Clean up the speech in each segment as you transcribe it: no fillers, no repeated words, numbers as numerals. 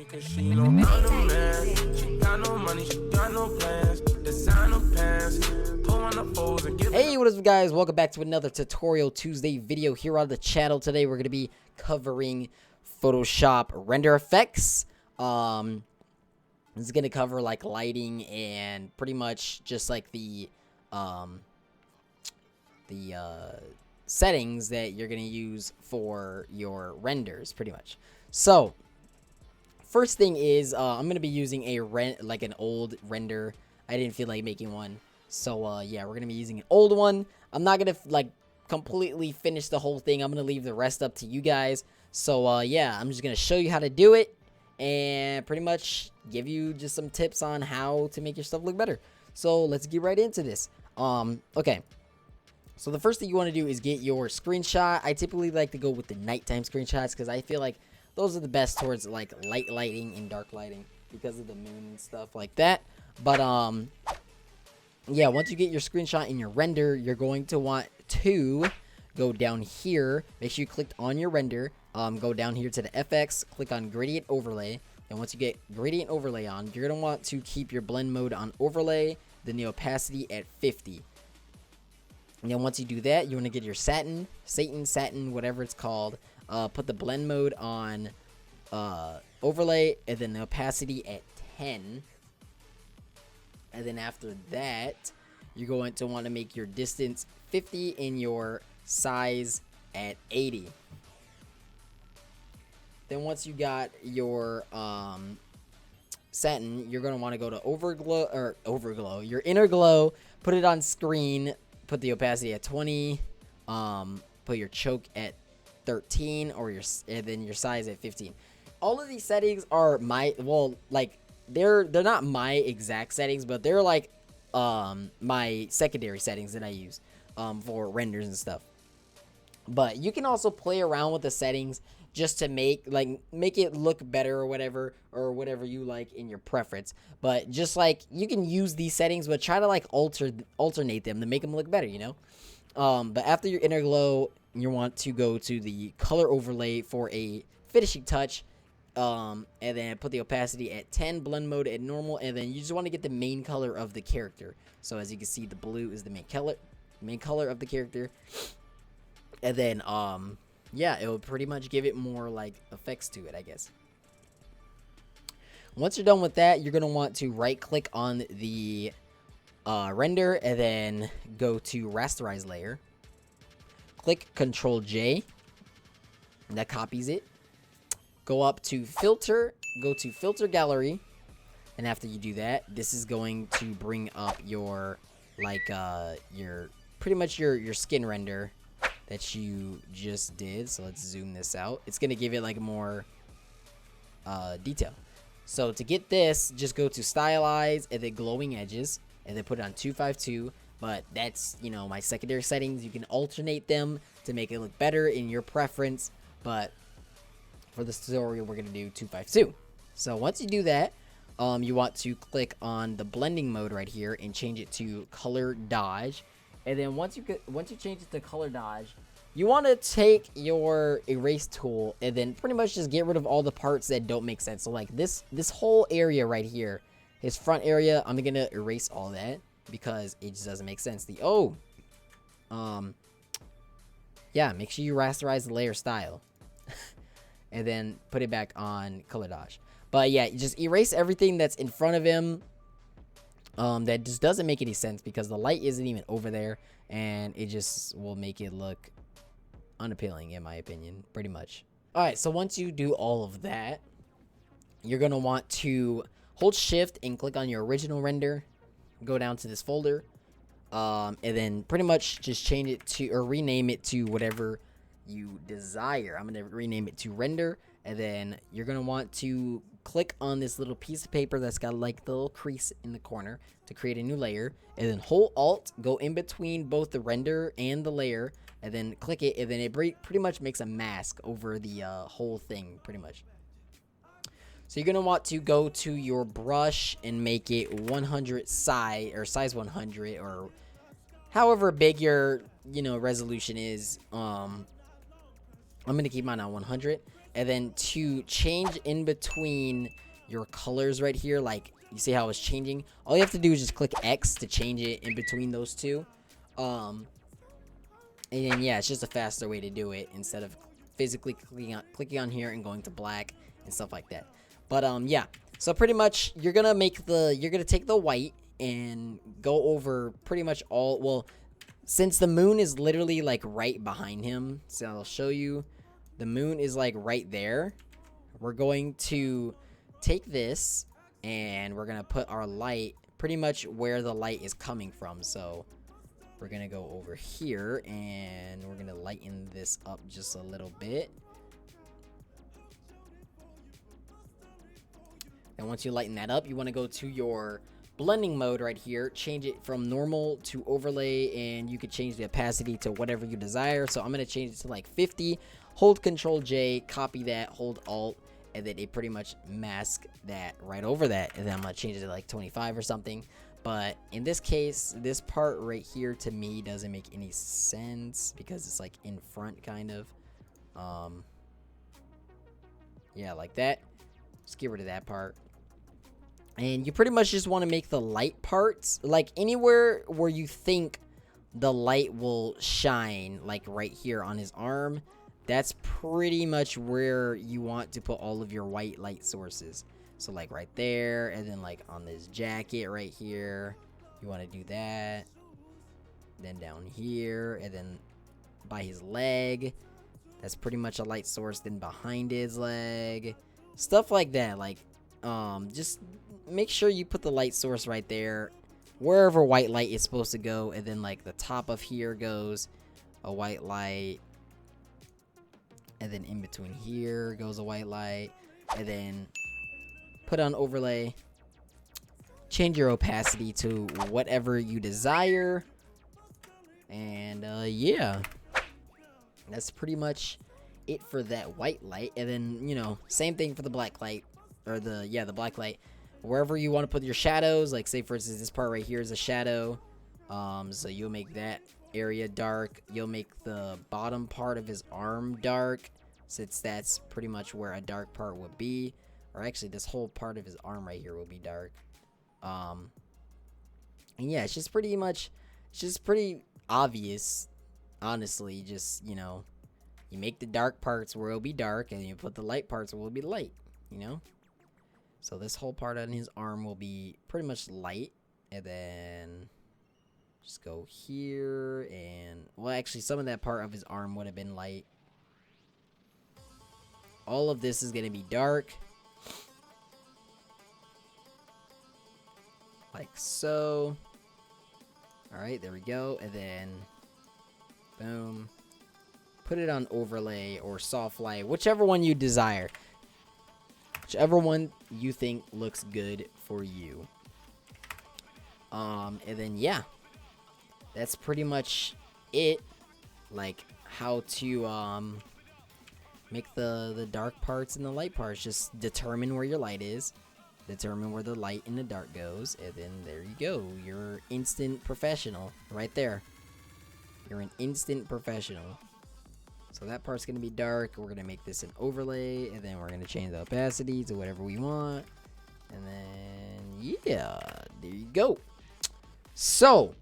Cause she don't got no man, she got no money, she got no plans. Designer pants, pull on the foes and give. Hey, what is up, guys? Welcome back to another Tutorial Tuesday video here on the channel. Today we're going to be covering Photoshop render effects. This is going to cover like lighting and pretty much just like the settings that you're going to use for your renders pretty much. So first thing is I'm going to be using an old render. I didn't feel like making one. So, yeah, we're going to be using an old one. I'm not going to, like, completely finish the whole thing. I'm going to leave the rest up to you guys. So, yeah, I'm just going to show you how to do it and pretty much give you just some tips on how to make your stuff look better. So, let's get right into this. Okay. So, the first thing you want to do is get your screenshot. I typically like to go with the nighttime screenshots because I feel like those are the best towards, like, light lighting and dark lighting because of the moon and stuff like that. But, yeah, once you get your screenshot in your render, you're going to want to go down here. Make sure you click on your render. Go down here to the FX, click on gradient overlay. And once you get gradient overlay on, you're going to want to keep your blend mode on overlay, then the opacity at 50. And then once you do that, you want to get your satin, whatever it's called. Put the blend mode on overlay, and then the opacity at 10. And then after that, you're going to want to make your distance 50 and your size at 80. Then once you got your satin, you're going to want to go to overglow, your inner glow, put it on screen, put the opacity at 20, put your choke at 13, and then your size at 15. All of these settings are they're not my exact settings, but they're like my secondary settings that I use for renders and stuff. But you can also play around with the settings just to make it look better or whatever you like in your preference. But just like you can use these settings, but try to like alternate them to make them look better, you know. But after your inner glow, you want to go to the color overlay for a finishing touch. And then put the opacity at 10, blend mode at normal, and then you just want to get the main color of the character. So as you can see, the blue is the main color of the character. And then, yeah, it will pretty much give it more like effects to it, I guess. Once you're done with that, you're going to want to right click on the render and then go to rasterize layer. Click Ctrl J, and that copies it. Go up to filter, go to filter gallery, and after you do that, this is going to bring up your pretty much your skin render that you just did. So let's zoom this out. It's gonna give it like more detail. So to get this, just go to stylize and then glowing edges, and then put it on 252. But that's, you know, my secondary settings. You can alternate them to make it look better in your preference, but for this tutorial, we're going to do 252. So once you do that, you want to click on the blending mode right here and change it to color dodge. And then once you change it to color dodge, you want to take your erase tool and then pretty much just get rid of all the parts that don't make sense. So like this whole area right here, his front area, I'm going to erase all that because it just doesn't make sense. Yeah, make sure you rasterize the layer style. And then put it back on color dodge. But yeah, just erase everything that's in front of him that just doesn't make any sense because the light isn't even over there, and it just will make it look unappealing in my opinion, pretty much. Alright, so once you do all of that, you're going to want to hold shift and click on your original render, go down to this folder, and then pretty much just change it to, or rename it to whatever you desire. I'm going to rename it to render, and then you're going to want to click on this little piece of paper that's got like the little crease in the corner to create a new layer, and then hold alt, go in between both the render and the layer, and then click it, and then it pretty much makes a mask over the whole thing pretty much. So you're going to want to go to your brush and make it 100 size, or size 100, or however big your resolution is. I'm going to keep mine on 100, And then to change in between your colors right here, like you see how it's changing, all you have to do is just click X to change it in between those two. And then yeah, it's just a faster way to do it instead of physically clicking on here and going to black and stuff like that. But yeah, so pretty much you're gonna take the white and go over pretty much all, well, since the moon is literally like right behind him, so I'll show you. The moon is like right there. We're going to take this and we're gonna put our light pretty much where the light is coming from. So we're gonna go over here and we're gonna lighten this up just a little bit. And once you lighten that up, you want to go to your blending mode right here, change it from normal to overlay, and you could change the opacity to whatever you desire. So I'm going to change it to like 50, hold Control J, copy that, hold Alt, and then it pretty much masks that right over that. And then I'm going to change it to like 25 or something. But in this case, this part right here to me doesn't make any sense because it's like in front kind of. Yeah, like that. Just get rid of that part. And you pretty much just want to make the light parts, like anywhere where you think the light will shine, like right here on his arm, that's pretty much where you want to put all of your white light sources. So like right there, and then like on this jacket right here, you want to do that. Then down here, and then by his leg, that's pretty much a light source. Then behind his leg, stuff like that. Like, just make sure you put the light source right there wherever white light is supposed to go, and then like the top of here goes a white light, and then in between here goes a white light, and then put on overlay, change your opacity to whatever you desire, and yeah, that's pretty much it for that white light. And then, you know, same thing for the black light, or the black light. Wherever you want to put your shadows, like say for instance this part right here is a shadow, so you'll make that area dark. You'll make the bottom part of his arm dark, since that's pretty much where a dark part would be. Or actually this whole part of his arm right here will be dark. And yeah, it's just pretty obvious, honestly. Just, you know, you make the dark parts where it'll be dark, and you put the light parts where it'll be light, you know. So this whole part on his arm will be pretty much light, and then just go here, and well, actually some of that part of his arm would have been light. All of this is going to be dark, like so. All right, there we go. And then boom, put it on overlay or soft light, whichever one you desire. Whichever one you think looks good for you. And then yeah, that's pretty much it. Like how to make the dark parts and the light parts. Just determine where your light is, determine where the light and the dark goes, and then there you go. You're instant professional right there. You're an instant professional. So that part's going to be dark. We're going to make this an overlay, and then we're going to change the opacity to whatever we want. And then, yeah, there you go. So,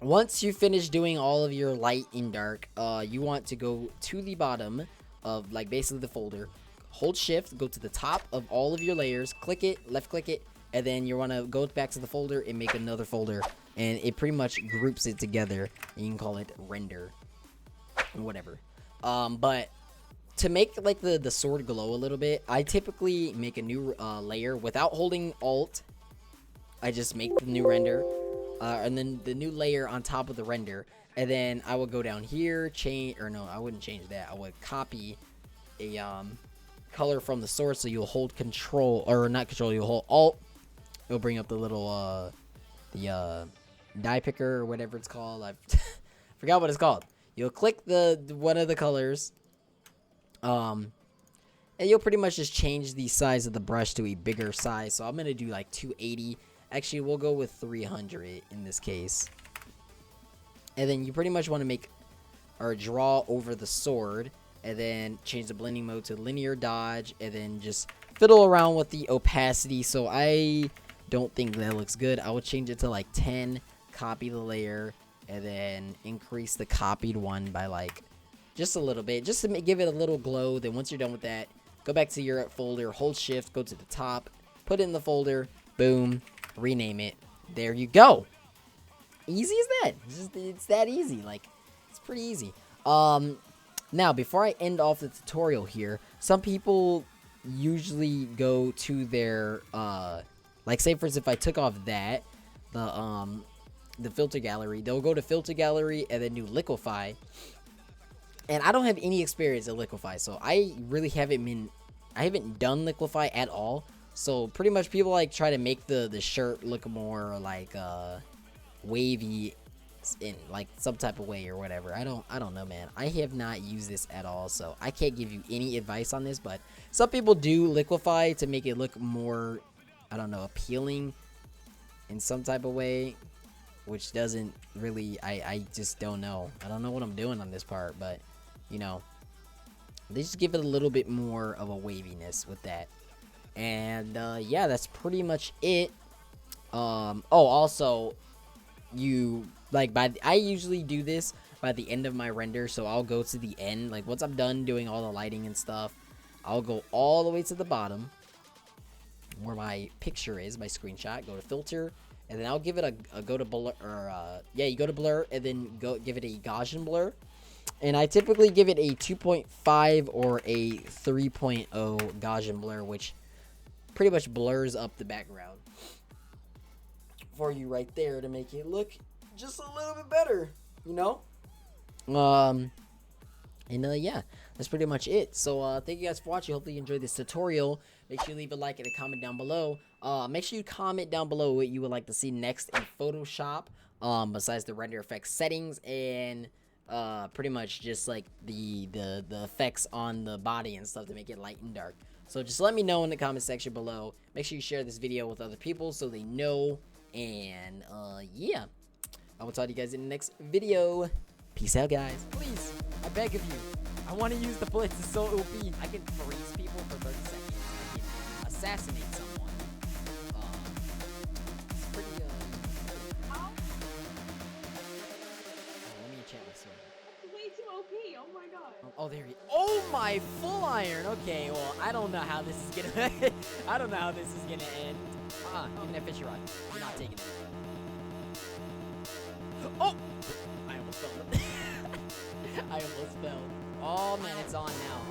once you finish doing all of your light and dark, you want to go to the bottom of, like, basically the folder. Hold shift, go to the top of all of your layers, click it, left click it, and then you want to go back to the folder and make another folder. And it pretty much groups it together. You can call it render, whatever. But to make like the sword glow a little bit, I typically make a new layer without holding Alt. I just make the new render, and then the new layer on top of the render, and then I will go down here, I wouldn't change that. I would copy a color from the source, so you'll hold Control, or not Control, you'll hold Alt. It'll bring up the little the dye picker or whatever it's called. I forgot what it's called. You'll click the one of the colors, and you'll pretty much just change the size of the brush to a bigger size. So I'm gonna do like 280. Actually, we'll go with 300 in this case. And then you pretty much want to make or draw over the sword, and then change the blending mode to linear dodge, and then just fiddle around with the opacity. So I don't think that looks good. I would change it to like 10, copy the layer, and then increase the copied one by like just a little bit, just to give it a little glow. Then once you're done with that, go back to your folder, hold shift, go to the top, put it in the folder, boom, rename it. There you go. Easy as that. It's that easy. Like, it's pretty easy. Now, before I end off the tutorial here, some people usually go to their, like, say for instance, if I took off that, the filter gallery, they'll go to filter gallery and then do liquify. And I don't have any experience in liquify, so I really haven't done liquify at all. So pretty much people like try to make the shirt look more like wavy in like some type of way or whatever. I don't know, man. I have not used this at all, so I can't give you any advice on this, but some people do liquify to make it look more, I don't know, appealing in some type of way, which doesn't really, I just don't know. I don't know what I'm doing on this part, but you know, they just give it a little bit more of a waviness with that. And yeah, that's pretty much it. Oh, also, you like I usually do this by the end of my render, so I'll go to the end. Like once I'm done doing all the lighting and stuff, I'll go all the way to the bottom where my picture is, my screenshot. Go to filter, and then I'll give it a go to blur, or yeah, you go to blur, and then go give it a Gaussian blur. And I typically give it a 2.5 or a 3.0 Gaussian blur, which pretty much blurs up the background for you right there to make it look just a little bit better, you know? Yeah, that's pretty much it. So thank you guys for watching. Hopefully you enjoyed this tutorial. Make sure you leave a like and a comment down below. Make sure you comment down below what you would like to see next in Photoshop, besides the render effects settings and pretty much just like the effects on the body and stuff to make it light and dark. So just let me know in the comment section below. Make sure you share this video with other people so they know. And yeah, I will talk to you guys in the next video. Peace out, guys. Please, I beg of you, I want to use the blitz. It's so OP. I can freeze people for 30 seconds. I can assassinate someone. It's pretty oh, let me enchant my sword. That's way too OP. Oh my god. Oh, there he. Oh my, full iron. Okay, well, I don't know how this is gonna. I don't know how this is gonna end. Give me that fishy rod. You're not taking it. Oh! I almost fell. I almost fell. Oh man, it's on now.